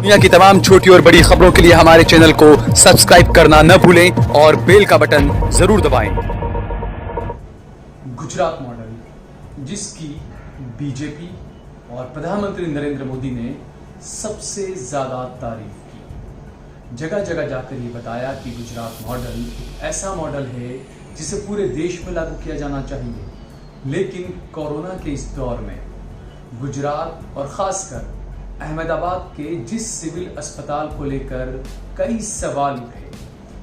दुनिया की तमाम छोटी और बड़ी खबरों के लिए हमारे चैनल को सब्सक्राइब करना न भूलें और बेल का बटन जरूर दबाएं। गुजरात मॉडल जिसकी बीजेपी और प्रधानमंत्री नरेंद्र मोदी ने सबसे ज्यादा तारीफ की, जगह जगह जाकर ये बताया कि गुजरात मॉडल ऐसा मॉडल है जिसे पूरे देश में लागू किया जाना चाहिए। लेकिन कोरोना के इस दौर में गुजरात और खासकर अहमदाबाद के जिस सिविल अस्पताल को लेकर कई सवाल उठे,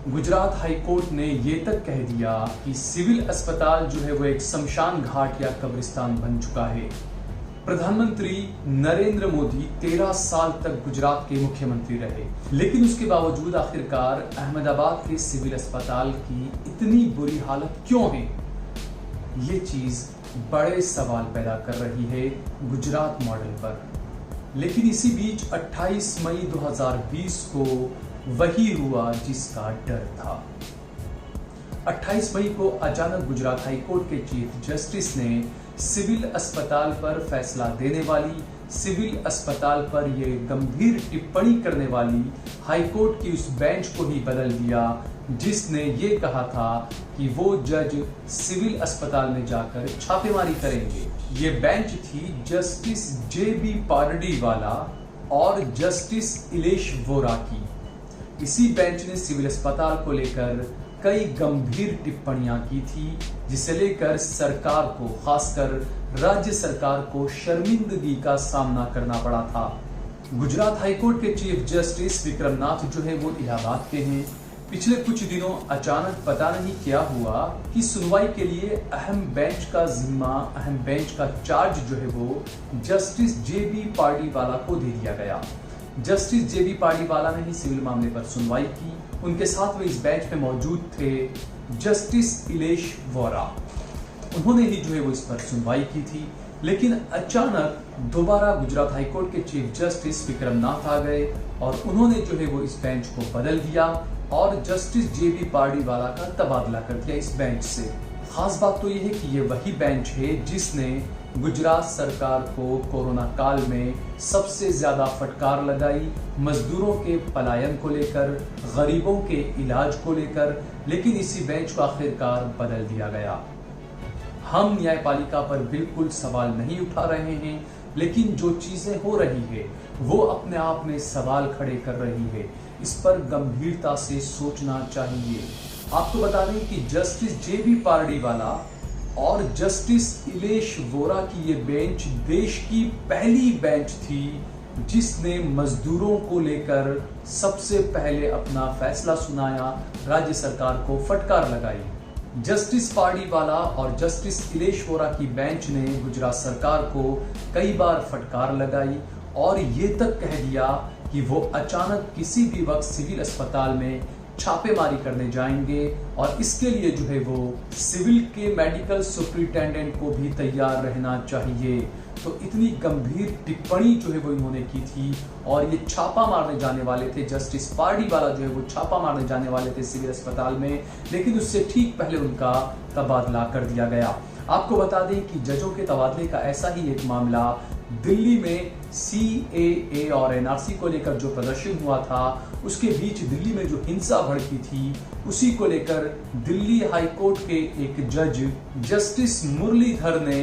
गुजरात हाई कोर्ट ने ये तक कह दिया कि सिविल अस्पताल जो है वो एक शमशान घाट या कब्रिस्तान बन चुका है। प्रधानमंत्री नरेंद्र मोदी 13 साल तक गुजरात के मुख्यमंत्री रहे, लेकिन उसके बावजूद आखिरकार अहमदाबाद के सिविल अस्पताल की इतनी बुरी हालत क्यों है, ये चीज बड़े सवाल पैदा कर रही है गुजरात मॉडल पर। लेकिन इसी बीच 28 मई 2020 को वही हुआ जिसका डर था। 28 मई को अचानक गुजरात हाई कोर्ट के चीफ जस्टिस ने सिविल अस्पताल पर फैसला देने वाली, सिविल अस्पताल पर यह गंभीर टिप्पणी करने वाली हाई कोर्ट की उस बेंच को ही बदल दिया जिसने ये कहा था कि वो जज सिविल अस्पताल में जाकर छापेमारी करेंगे। ये बेंच थी जस्टिस JB पारडीवाला और जस्टिस इलेश वोरा की। इसी बेंच ने सिविल अस्पताल को लेकर कई गंभीर टिप्पणियां की थी, जिसे लेकर सरकार को, खासकर राज्य सरकार को शर्मिंदगी का सामना करना पड़ा था। गुजरात हाईकोर्ट के चीफ जस्टिस विक्रमनाथ जो है वो इलाहाबाद के हैं। पिछले कुछ दिनों अचानक पता नहीं क्या हुआ कि सुनवाई के लिए अहम बेंच का जिम्मा, अहम बेंच का चार्ज जो है वो जस्टिस JB पारडीवाला को दे दिया गया। जस्टिस JB पारडीवाला ने ही सिविल मामले पर सुनवाई की। उनके साथ में इस बेंच में मौजूद थे जस्टिस इलेश वोरा। उन्होंने ही जो है वो इस पर सुनवाई की थी। लेकिन अचानक दोबारा गुजरात हाईकोर्ट के चीफ जस्टिस विक्रमनाथ आ गए और उन्होंने जो है वो इस बेंच को बदल दिया और जस्टिस JB पारडीवाला का तबादला कर दिया इस बेंच से। खास बात तो यह है कि ये वही बेंच है जिसने गुजरात सरकार को कोरोना काल में सबसे ज्यादा फटकार लगाई, मजदूरों के पलायन को लेकर, गरीबों के इलाज को लेकर। लेकिन इसी बेंच को आखिरकार बदल दिया गया। हम न्यायपालिका पर बिल्कुल सवाल नहीं उठा रहे हैं, लेकिन जो चीजें हो रही है वो अपने आप में सवाल खड़े कर रही है। इस पर गंभीरता से सोचना चाहिए। आपको बता दें कि जस्टिस JB पारडीवाला और जस्टिस इलेश वोरा की ये बेंच देश की पहली बेंच थी जिसने मजदूरों को लेकर सबसे पहले अपना फैसला सुनाया, राज्य सरकार को फटकार लगाई। जस्टिस पारडीवाला और जस्टिस इलेश वोरा की बेंच ने गुजरात सरकार को कई बार फटकार लगाई और ये तक कह दिया कि वो अचानक किसी भी वक्त सिविल अस्पताल में छापेमारी करने जाएंगे और इसके लिए जो है वो सिविल के मेडिकल सुपरिटेंडेंट को भी तैयार रहना चाहिए। तो इतनी गंभीर टिप्पणी जो है वो इन्होंने की थी और ये छापा मारने जाने वाले थे, जस्टिस पारडीवाला जो है वो छापा मारने जाने वाले थे सिविल अस्पताल में, लेकिन उससे ठीक पहले उनका तबादला कर दिया गया। आपको बता दें कि जजों के तबादले का ऐसा ही एक मामला दिल्ली में CAA और NRC को लेकर जो प्रदर्शन हुआ था, उसके बीच दिल्ली में जो हिंसा भड़की थी, उसी को लेकर दिल्ली हाई कोर्ट के एक जज जस्टिस मुरलीधर ने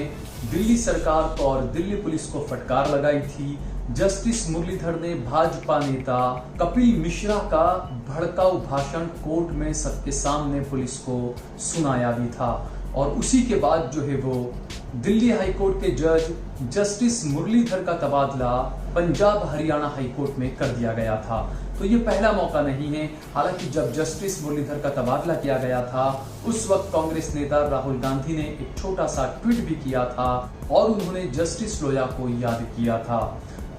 दिल्ली सरकार को और दिल्ली पुलिस को फटकार लगाई थी। जस्टिस मुरलीधर ने भाजपा नेता कपिल मिश्रा का भड़काऊ भाषण कोर्ट में सबके सामने पुलिस को सुनाया भी था और उसी के बाद जो है वो दिल्ली हाई कोर्ट के जज जस्टिस मुरलीधर का तबादला पंजाब हरियाणा हाई कोर्ट में कर दिया गया था। तो ये पहला मौका नहीं है। हालांकि जब जस्टिस मुरलीधर का तबादला किया गया था, उस वक्त कांग्रेस नेता राहुल गांधी ने एक छोटा सा ट्वीट भी किया था और उन्होंने जस्टिस लोया को याद किया था।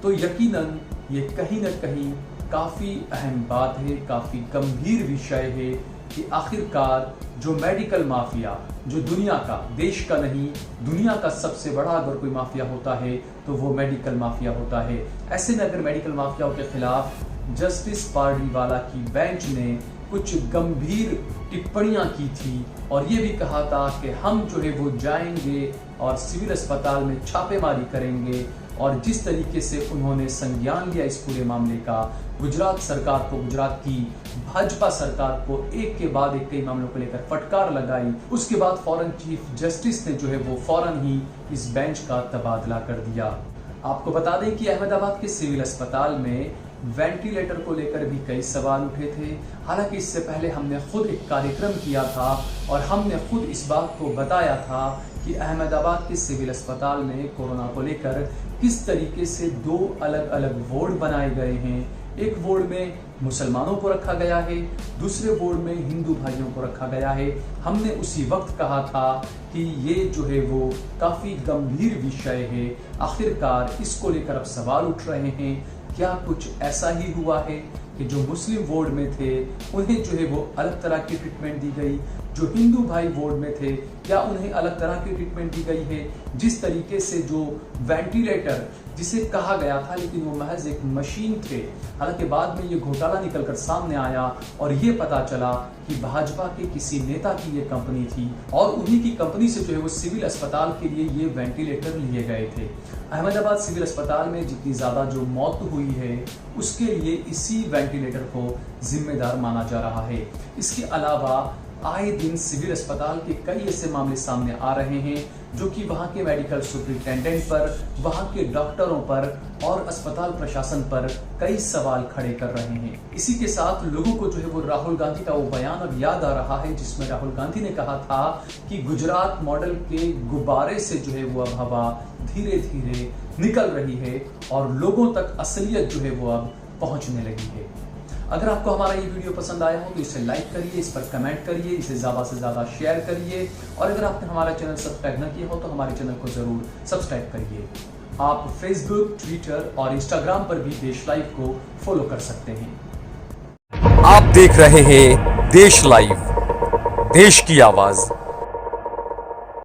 तो यकीनन ये कहीं न कहीं काफी अहम बात है, काफी गंभीर विषय है कि आखिरकार जो मेडिकल माफिया, जो दुनिया का, देश का नहीं, दुनिया का सबसे बड़ा अगर कोई माफिया होता है तो वो मेडिकल माफिया होता है। ऐसे में अगर मेडिकल माफियाओं के खिलाफ जस्टिस पारडीवाला की बेंच ने कुछ गंभीर टिप्पणियां की थी और ये भी कहा था कि हम जो है वो जाएंगे और सिविल अस्पताल में छापेमारी करेंगे, और जिस तरीके से उन्होंने संज्ञान लिया इस पूरे मामले का, गुजरात सरकार को, गुजरात की भाजपा सरकार को एक के बाद एक कई मामलों को लेकर फटकार लगाई, उसके बाद फौरन चीफ जस्टिस ने जो है वो फौरन ही इस बेंच का तबादला कर दिया। आपको बता दें कि अहमदाबाद के सिविल अस्पताल में वेंटिलेटर को लेकर भी कई सवाल उठे थे। हालांकि इससे पहले हमने खुद एक कार्यक्रम किया था और हमने खुद इस बात को बताया था कि अहमदाबाद के सिविल अस्पताल में कोरोना को लेकर किस तरीके से 2 अलग अलग वार्ड बनाए गए हैं। एक वार्ड में मुसलमानों को रखा गया है, दूसरे वार्ड में हिंदू भाइयों को रखा गया है। हमने उसी वक्त कहा था कि ये जो है वो काफी गंभीर विषय है, आखिरकार इसको लेकर अब सवाल उठ रहे हैं। क्या कुछ ऐसा ही हुआ है कि जो मुस्लिम वार्ड में थे उन्हें जो है वो अलग तरह की ट्रीटमेंट दी गई, जो हिंदू भाई वार्ड में थे क्या उन्हें अलग तरह की ट्रीटमेंट दी गई है? जिस तरीके से जो वेंटिलेटर जिसे कहा गया था लेकिन वो महज एक मशीन थे, हालांकि बाद में ये घोटाला निकलकर सामने आया और ये पता चला कि भाजपा के किसी नेता की ये कंपनी थी और उन्हीं की कंपनी से जो है वो सिविल अस्पताल के लिए ये वेंटिलेटर लिए गए थे। अहमदाबाद सिविल अस्पताल में जितनी ज्यादा जो मौत हुई है उसके लिए इसी वेंटिलेटर को जिम्मेदार माना जा रहा है। इसके अलावा आए दिन सिविल अस्पताल के कई ऐसे मामले सामने आ रहे हैं जो कि वहां के मेडिकल सुपरिटेंडेंट पर, वहां के डॉक्टरों पर और अस्पताल प्रशासन पर कई सवाल खड़े कर रहे हैं। इसी के साथ लोगों को जो है वो राहुल गांधी का वो बयान अब याद आ रहा है जिसमें राहुल गांधी ने कहा था कि गुजरात मॉडल के गुब्बारे से जो है वो अब हवा धीरे धीरे निकल रही है और लोगों तक असलियत जो है वो अब पहुंचने लगी है। अगर आपको हमारा ये वीडियो पसंद आया हो तो इसे लाइक करिए, इस पर कमेंट करिए, इसे ज़्यादा से ज़्यादा शेयर करिए और अगर आपने हमारा चैनल सब्सक्राइब न किया हो तो हमारे चैनल को ज़रूर सब्सक्राइब करिए। आप फेसबुक, ट्विटर और इंस्टाग्राम पर भी देश लाइव को फॉलो कर सकते हैं। आप देख रहे हैं देश लाइव, देश की आवाज़।